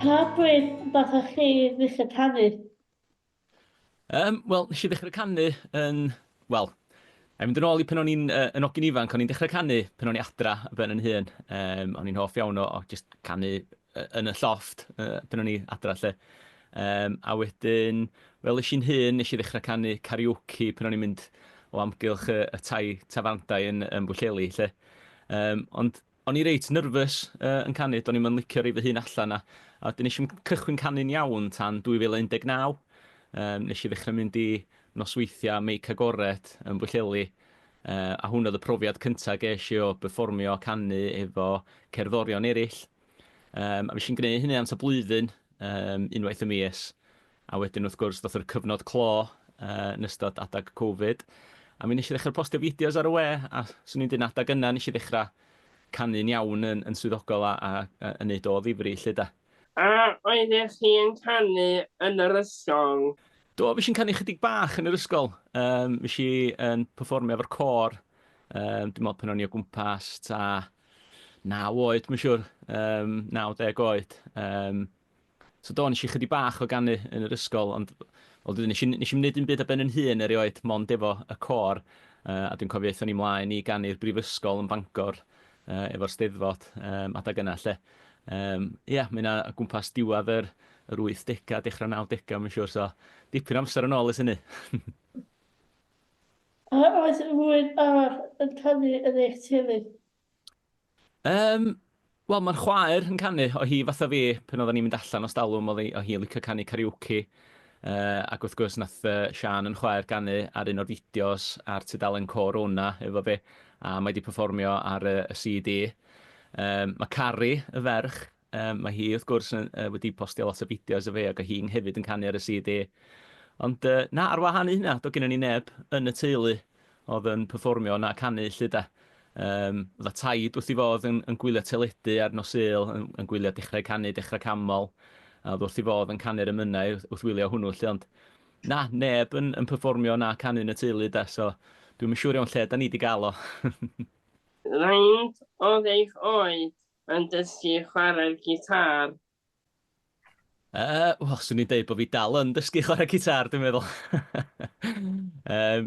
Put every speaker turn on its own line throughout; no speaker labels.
Pa bryd bathoch chi ddechrau canu?
Wel, nes i ddechrau canu yn... Wel, a mynd yn ôl i pan o'n i'n yn ogyn ifanc, o'n i'n dechrau canu pan o'n i adra y ben yn hun. O'n i'n hoff iawn o just canu yn y llofft pan o'n i adra lle. A wedyn, fel ys i'n hun, nes i ddechrau canu karaoke pan o'n i'n mynd o amgylch y tai tafandau yn Bwllheli lle. Ond o'n i reit nerfus yn canu, do'n i'n licio rei fy hun allan a wedyn nes i'n cychwyn canu'n iawn tan 2019. Nes i ddechrau mynd i nosweithiau meic agored yn Bwllheli. A hwn oedd y profiad cyntaf ges i o berfformio canu efo cerddorion eraill. A fes i'n gwneud hynny am ta blwyddyn, unwaith y mis. A wedyn wrth gwrs doth yr cyfnod clo yn ystod adag Covid. A mi nes i ddechrau postio fideos ar y we, a swn i'n dyn adag yna nes i ddechrau canu'n iawn yn swyddogol a neud o ddifri lle da.
A oeddech chi'n canu yn yr ysgol?
Do, fes i'n canu chydig bach yn yr ysgol. Fes i yn perfformio efo'r côr. Dwi'n meddwl pan o'n i o gwmpas ta 9 oed, mae'n siŵr. 9-10 oed. So do, nes i chydig bach o ganu yn yr ysgol, ond wel, nes i wneud un byd a ben yn hun erioed, mond efo y côr. A dwi'n cofio eithon ni mlaen i ganu'r brifysgol yn Bangor efo'r Steddfod adag yna lle. Ia, mae yna o gwmpas diwedd yr 80au, dechrau 90au, mae'n siŵr. So, dipyn o amser yn ôl ys hynny.
A oes rhywun arall yn canu yn eich teulu?
Wel, mae'r chwaer yn canu, o hi fatha fi, pan oedden ni'n mynd allan o stalwm, o hi'n licio canu karaoke. Ac wrth gwrs, nath Sian yn chwaer canu ar un o'r fideos ar tudalen Corona efo fi, a mae wedi perfformio ar y CD. Mae Carrie, y ferch, mae hi wrth gwrs wedi postio lot o fideos o fi, ac o hi'n hefyd yn canu ar y CD. Ond na, ar wahân i hynna, do gennym ni neb yn y teulu oedd yn perfformio na canu lle da. Oedd a taid wrth i fod yn gwylio teledu ar nos Sul, yn gwylio dechrau canu, dechrau camol. A oedd wrth i fod yn canu'r emynau wrth wylio hwnnw lle, ond na, neb yn perfformio na canu yn y teulu da, so dwi'n siŵr iawn lle da ni wedi gael o.
Faint oedd eich oed yn dysgu chwarae'r gitar?
Wel, swn i'n deud bod fi dal yn dysgu chwarae gitar, dwi'n meddwl.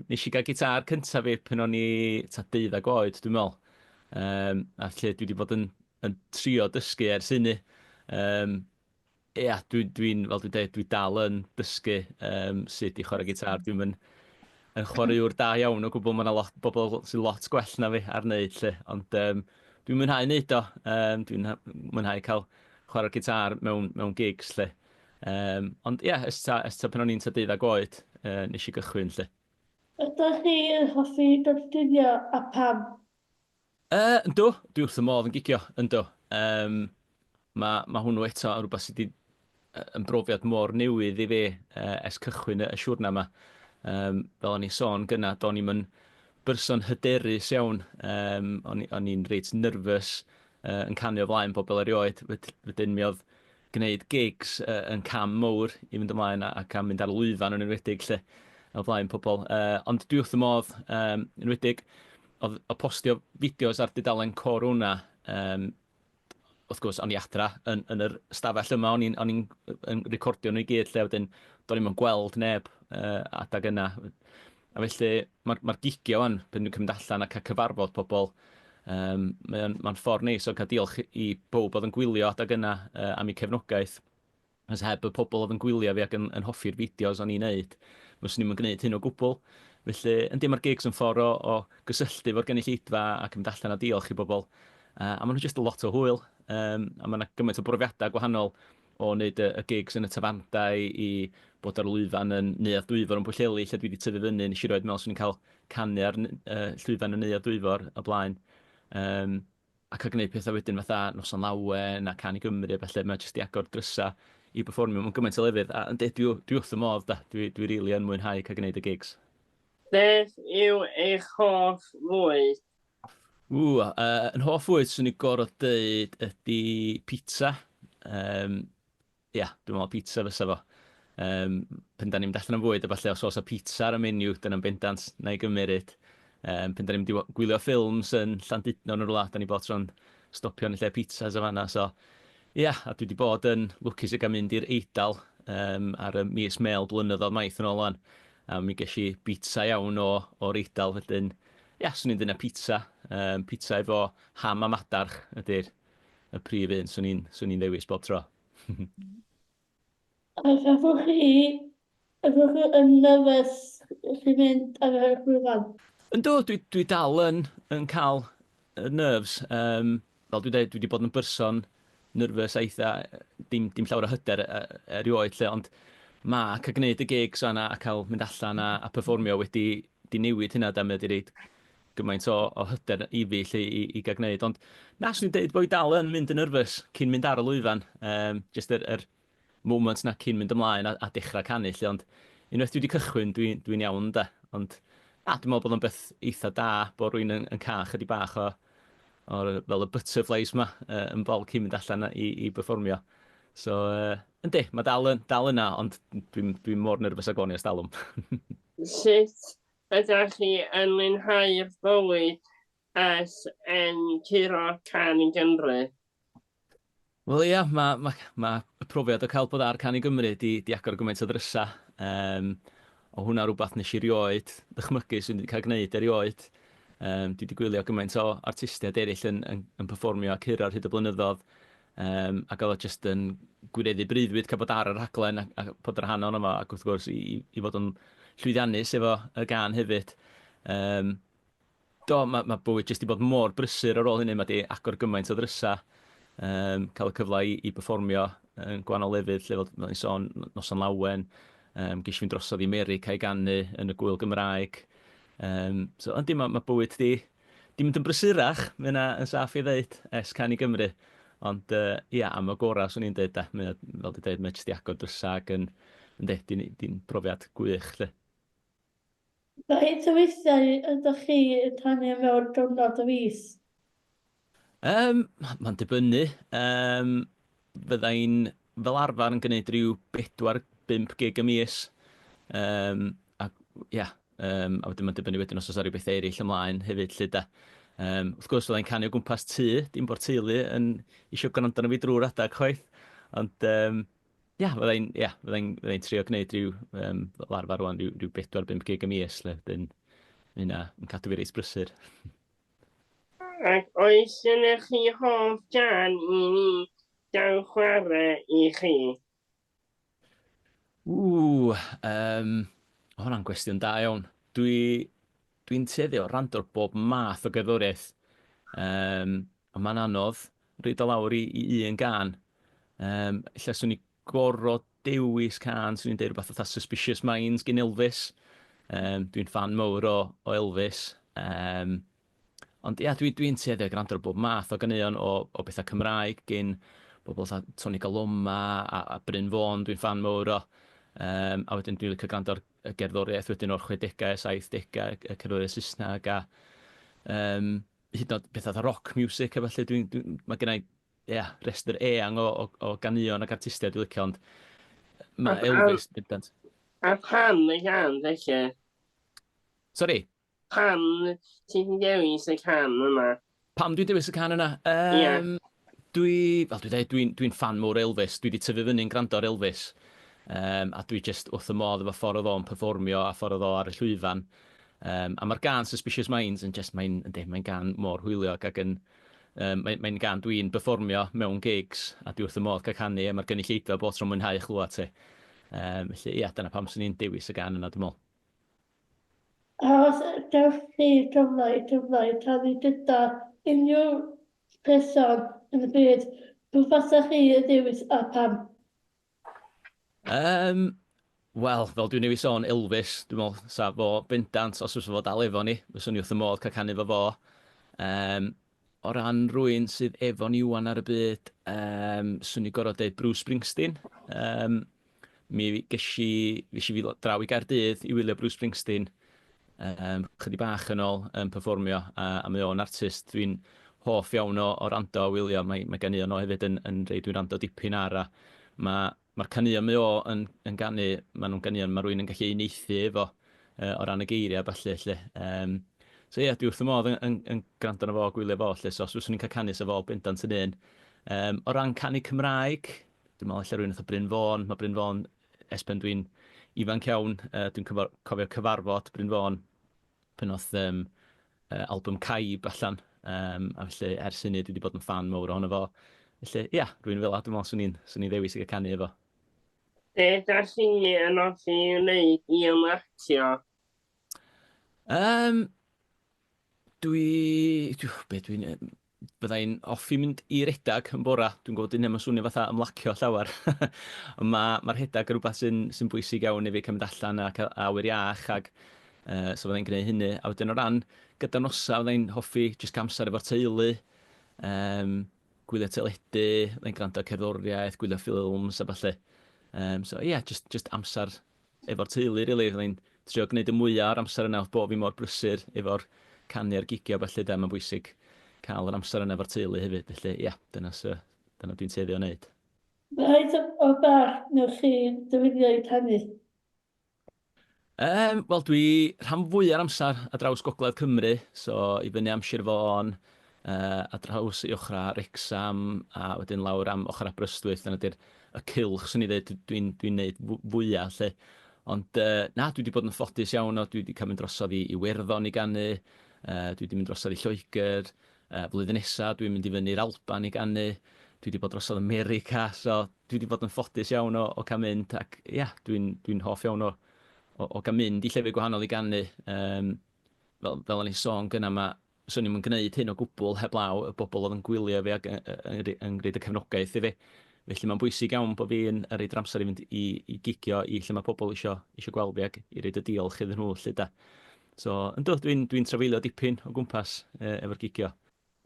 Nes i gael gitar cyntaf fi pan o'n i ta 12 oed, dwi'n meddwl. A lle dwi wedi bod yn trio dysgu ers hynny. Ia, fel dwi'n dweud, dwi dal yn dysgu sut i chwarae gitar. Dwi'n yn chwaraewr da iawn o gwbl. Mae yna lot bobl sy'n lot gwell na fi ar wneud lle. Ond dwi'n mwynhau wneud o. Dwi'n mwynhau cael chwarae'r gitar mewn gigs lle. Ond ia, esta pan o'n i'n ta 12 oed, nes i gychwyn lle.
Ydych chi yn hoffi dodginio a pam?
Yndw, dwi wrth y modd yn gigio, yndw. Mae hwnnw eto yn rhywbeth sydd wedi yn brofiad mor newydd i fi ers cychwyn y siwrna yma. Fel o'n i sôn gyna, do'n i'm yn berson hyderus iawn. O'n i'n reit nerfus yn canu o flaen bobl erioed. Wedyn mi oedd gwneud gigs yn cam mowr i fynd ymlaen ac am mynd ar lwyfan yn enwedig lle o flaen pobl. Ond dwi wrth y modd, enwedig, o postio fideos ar dudalen Corona, wrth gwrs, o'n i adra yn yr stafell yma, o'n i'n recordio nhw i gyd lle, wedyn do'n i'm yn gweld neb adag yna. A felly, mae'r gigio wan, pan dwi'n cymryd allan a cael cyfarfod pobl, mae'n ffordd neis o cael diolch i bob oedd yn gwylio adag yna am eu cefnogaeth. As heb y pobl oedd yn gwylio fi ac yn hoffi'r fideos o'n i'n neud, fyswn ni'n gwneud hyn o gwbl. Felly, yndi mae'r gigs yn ffordd o gysylltu fo'r gynulleidfa ac yn mynd allan a diolch i bobl. A maen nhw jyst a lot o hwyl. A mae yna gymaint o brofiadau gwahanol o wneud y gigs yn y tafandau i bod ar lwyfan yn Neuadd Dwyfor yn Pwllheli, lle dwi wedi tyfu fyny. Nes i roed meddwl swn i'n cael canu ar llwyfan y Neuadd Dwyfor o blaen. Ac a gwneud pethau wedyn fatha Noson Lawen a Can i Gymru, felly mae jyst i agor drysa i performio mewn gymaint o lefydd. A ynddi, dwi wrth y modd, da. Dwi rili yn mwynhau cael gwneud y gigs.
Beth yw eich hoff fwyd?
Yn hoff fwyd, swn i gorfod dweud ydy pizza. Ia, dwi'n meddwl pizza fysa fo. Pen da ni'n mynd allan am fwyd, a falle os oes o pizza ar y menu, dyna'n bendant na i gymryd. Pen da ni'n mynd i gwylio ffilms yn Llandudno yn y rwla, da ni bod tro'n stopio yn y lle pizzas o fanna. So, a dwi wedi bod yn lwcus i gael mynd i'r Eidal ar y mis Mel blynyddoedd maith yn ôl lan. A mi ges i bitsa iawn o'r Eidal, wedyn, swn i'n dyna pitsa. Pitsa efo ham a madarch ydy'r y prif un, swn i'n ddewis bob tro.
A gafwch chi yn nerfus chi mynd ar y llwyfan?
Yndw, dwi dal yn cael y nerves. Fel dwi dweud, dwi wedi bod yn berson nerfus eitha, dim llawer o hyder erioed lle, ond ma' cael gwneud y gigs yna a cael mynd allan a perfformio wedi newid hynna, da mi wedi reid gymaint o hyder i fi lle i gael gwneud. Ond na, swn i'n dweud bod i dal yn mynd yn nerfus cyn mynd ar y lwyfan. Just yr moment na cyn mynd ymlaen a dechrau canu lle, ond unwaith dwi wedi cychwyn, dwi'n iawn da. Ond dwi'n meddwl bod o'n beth eitha da bod rwy'n yn cael chydig bach fel y butterflies ma yn bol cyn mynd allan i perfformio. So, yndi, mae dal yna, ond dwi'n mor nerfus ag o'n i ers dalwm.
Sut ydych chi yn mwynhau'r bywyd as yn curo can i Gymru?
Wel ia, mae y profiad o cael bod ar Can i Gymru di agor gymaint o ddrysa. O hwnna rhywbeth nes i rioed ddychmygu sy'n wedi cael gwneud erioed. Dwi wedi gwylio gymaint o artistiaid eraill yn perfformio ac hir ar hyd y blynyddoedd. Ac oedd o jyst yn gwireddu breuddwyd cael bod ar y rhaglen a bod yr rhan o'n yma ac wrth gwrs i fod yn llwyddiannus efo y gan hefyd. Mae bywyd jyst i bod mor brysur ar ôl hynny, mae di agor gymaint o ddrysa. Cael y cyfle i perfformio yn gwahanol lefydd, lle fel ni'n sôn, Noson Lawen, ges i fynd drosodd i America i ganu yn y gwyl Gymraeg. So, yndi, mae bywyd di mynd yn brysurach, mae yna yn saff i ddeud, es Can i Gymru. Ond, am y gorau, swn i'n dweud, fel di dweud, mae jyst i agor drysa ac yn di'n profiad gwych, lle.
Faint o weithiau ydych chi yn rhannu mewn diwrnod y fis?
Mae'n dibynnu. Fydda i'n fel arfer yn gwneud rhyw 4-5 gig y mis. A wedyn mae'n dibynnu wedyn os oes rhywbeth eraill ymlaen hefyd, lle da. Wrth gwrs, fydda i'n canu o gwmpas tŷ, dim bod teulu yn eisiau gwrando na fi drwy'r adag chwaith. Ond, fydda i'n trio gwneud rhyw, fel arfer rwan, rhyw 4-5 gig y mis, lle. Wedyn, yn cadw fi reis brysur.
Ac oes gennych chi hoff gan i ni gael chwarae i chi?
Hwnna'n gwestiwn da iawn. Dwi'n tueddu o rando bob math o gerddoriaeth. A mae'n anodd rhaid o lawr i un gan. Ella swn i gorfod dewis can, swn i'n deud rhywbeth fatha Suspicious Minds gen Elvis. Dwi'n fan mawr o Elvis. Ond dwi'n tueddu o gwrando ar bob math o ganeuon o bethau Cymraeg gen bobl fatha Tony Galoma a Bryn Fawn, dwi'n fan mawr o. A wedyn dwi'n licio gwrando ar y gerddoriaeth wedyn o'r 60au, 70au, y cerddoriaeth Saesneg a hyd yn oed bethau fatha rock music a felly mae gennau restr eang o ganeuon ac artistiaid dwi'n licio, ond mae Elvis bendant.
A pan y gan, felly?
Sori?
Pan ti'n dewis y can yma?
Pam dwi'n dewis y can yna? Dwi'n fan mawr Elvis. Dwi wedi tyfu fyny'n gwrando ar Elvis. A dwi just wrth y modd efo ffordd oedd o'n perfformio a ffordd oedd o ar y llwyfan. A mae'r gan Suspicious Minds yn mae'n gan mor hwyliog ac mae'n gan dwi'n perfformio mewn gigs a dwi wrth y modd cael canu a mae'r gynulleidfa bod tro'n mwynhau chlywed ti. Felly, dyna pam sy'n ni'n dewis y gan yna, dwi'n meddwl.
A os ydych chi gyfle talu gyda unrhyw person yn y byd, pwy fasach chi y dewis a pam?
Wel, fel dwi'n newid sôn, Elvis, dwi'n meddwl, sa fo bendant, os oes fo dal efo ni, fyswn ni wrth y modd cael canu fo fo. O ran rwy'n sydd efo ni wan ar y byd, swn i gorfod deud Bruce Springsteen. Mi ges i fi draw i Gaerdydd i wylio Bruce Springsteen chydig bach yn ôl yn perfformio, a mae o'n artist dwi'n hoff iawn o rando a wylio. Mae ganeuon o hefyd yn rhaid dwi'n rando dipyn ar, a mae'r caneuon mae o yn ganu, mae nhw'n ganeuon mae rwy'n yn gallu uniaethu efo o ran y geiriau a falle. So dwi wrth y modd yn gwrando na fo, gwylio fo, lle, so os fyswn ni'n cael canu sa fo bendant yn un, O ran canu Cymraeg, dwi'n meddwl allan rhywun oedd Bryn Fôn. Mae Bryn Fôn, esben dwi'n ifanc iawn, dwi'n cofio cyfarfod Bryn Fôn pan oedd album Caib allan. A felly, ers hynny, dwi wedi bod yn fan mawr ohono fo. Felly, ia, rhywun fel dwi'n meddwl swn i'n ddewis i gael canu efo.
Be da chi yn offi i wneud i ymlacio?
Byddai'n offi mynd i redag yn bora. Dwi'n gwybod dyn nhw'n swnio fatha ymlacio llawer. Ond mae'r redag yn rhywbeth sy'n bwysig iawn i fi cymryd allan a cael awyr iach. So byddai'n gwneud hynny. A wedyn o ran gyda'r nosa, byddai'n hoffi jyst amser efo'r teulu. Gwylio teledu, byddai'n gwrando cerddoriaeth, gwylio ffilms a falle. So ie, just amser efo'r teulu, really. Byddai'n trio gwneud y mwyaf o'r amser yna, oedd bod fi mor brysur efo'r canu ar gigio, felly mae'n bwysig cael yr amser yna efo'r teulu hefyd. Felly, ia, dyna dwi'n teiddio o wneud.
Faint o bach newch chi dyfyniau canu?
Wel, dwi rhan fwyaf amser ar draws Gogledd Cymru, so i fyny am Sir Fôn, a draws i ochrau Wrecsam, a wedyn lawr am ochrau Aberystwyth, dyna di'r cylch, swn i ddweud, dwi'n gwneud fwyaf, lle. Ond na, dwi wedi bod yn ffodus iawn o, dwi wedi cael mynd drosodd i Werddon i ganu, dwi wedi mynd drosodd i Lloegr, flwyddyn nesaf dwi'n mynd i fyny'r Alban i ganu, dwi wedi bod drosodd America, so dwi wedi bod yn ffodus iawn o cael mynd, ac ia, dwi'n hoff iawn o gael mynd i llefydd gwahanol i ganu. Fel o'n i'n sôn gyna, swn i'n gwneud hyn o gwbl heblaw y bobl oedd yn gwylio fi ac yn gwneud y cefnogaeth i fi. Felly mae'n bwysig iawn bod fi yn reid yr amser i fynd i gigio i lle mae pobl isio gweld fi ac i reid y diolch iddyn nhw, lle da. So, ynddo, dwi'n trafeilio dipyn o gwmpas efo'r gigio.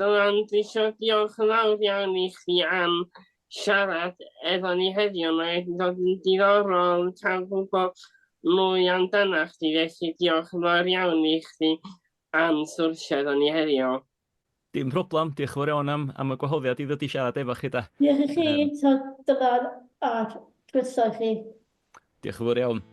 Dylan, dwi eisiau diolch yn fawr iawn i chi am siarad efo ni heddiw. Mae'n dod yn diddorol cael gwybod mwy amdana chdi, felly diolch yn fawr iawn i chdi am swrsio efo ni heddiw.
Dim problem, diolch yn fawr iawn am y gwahoddiad i ddod i siarad efo chi da.
Diolch i chi, Dylan, a croeso i chi.
Diolch yn fawr iawn.